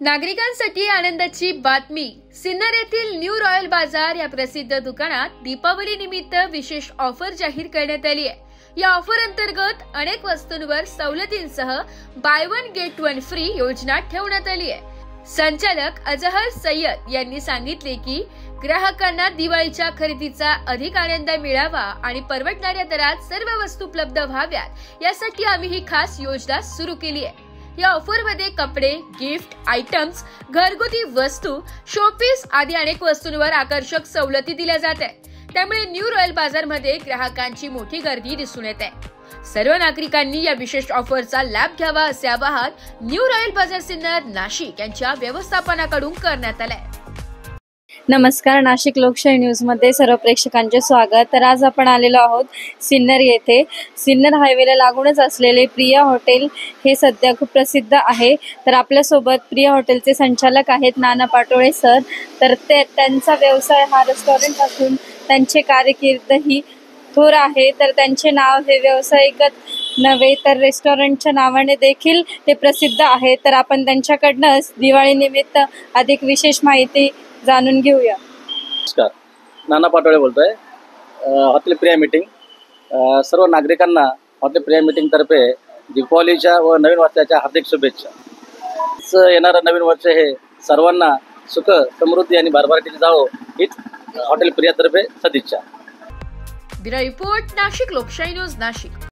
नागरिकांसाठी आनंदाची बातमी। सिन्नर येथील न्यू रॉयल बाजार या प्रसिद्ध दुकानात दीपावली निमित्त विशेष ऑफर जाहीर करण्यात आली आहे। या ऑफर अंतर्गत अनेक वस्तूंवर सवलतींसह by one get one free योजना ठेवण्यात आली आहे। संचालक अजहर सय्यद यांनी सांगितले की ग्राहकांना दिवाळीच्या खरेदीचा अधिक आनंद मिळावा आणि परवडणाऱ्या दरात सर्व वस्तू उपलब्ध व्हाव्यात यासाठी आम्ही ही खास योजना सुरू केली आहे। या ऑफर मध्ये कपडे, गिफ्ट आयटम्स, घरगुती वस्तू, शोपीस आदी अनेक वस्तूंवर आकर्षक सवलती दिल्या जात आहेत। त्यामुळे न्यू रॉयल बाजार मध्ये ग्राहकांची मोठी गर्दी दिसून येते। सर्व नागरिकांनी या विशेष ऑफरचा लाभ घ्यावा असे आवाहन न्यू रॉयल बाजार सिन्नर नाशिक यांच्या व्यवस्थापनाकडून करण्यात आले आहे। नमस्कार, नाशिक लोकशाही न्यूज मध्ये सर्व प्रेक्षकांचे स्वागत। तर आज आपण आलेलो आहोत सिन्नर येथे। सिन्नर हायवेला लागूनच असलेले प्रिया हॉटेल हे सध्या खूप प्रसिद्ध आहे। तर आपल्यासोबत प्रिया हॉटेलचे संचालक आहेत नाना पाटोळे सर। तर त्यांचा व्यवसाय हा रेस्टॉरंट असून त्यांचे कारकीर्द ही थोर आहे। तर त्यांचे नाव हे व्यावसायिकच नव्हे तर रेस्टॉरंटच्या नावाने देखील ते प्रसिद्ध आहे। तर आपण त्यांच्याकडनं दिवाळी निमित्त अधिक विशेष माहिती जाणून घेऊया। नमस्कार, नाना पाटोळे बोलतोय। हॉटेल प्रिया मीटिंग सर्व नागरिकांना हॉटेल प्रिया मीटिंग तर्फे दीपावलीच्या व नवीन वर्षाच्या हार्दिक शुभेच्छा। येणारं नवीन वर्ष हे सर्वांना सुख, समृद्धी आणि भरभराटीने जावो हीच हॉटेल प्रिया तर्फे सदिच्छा। ब्युरो रिपोर्ट, नाशिक लोकशाही न्यूज नाशिक।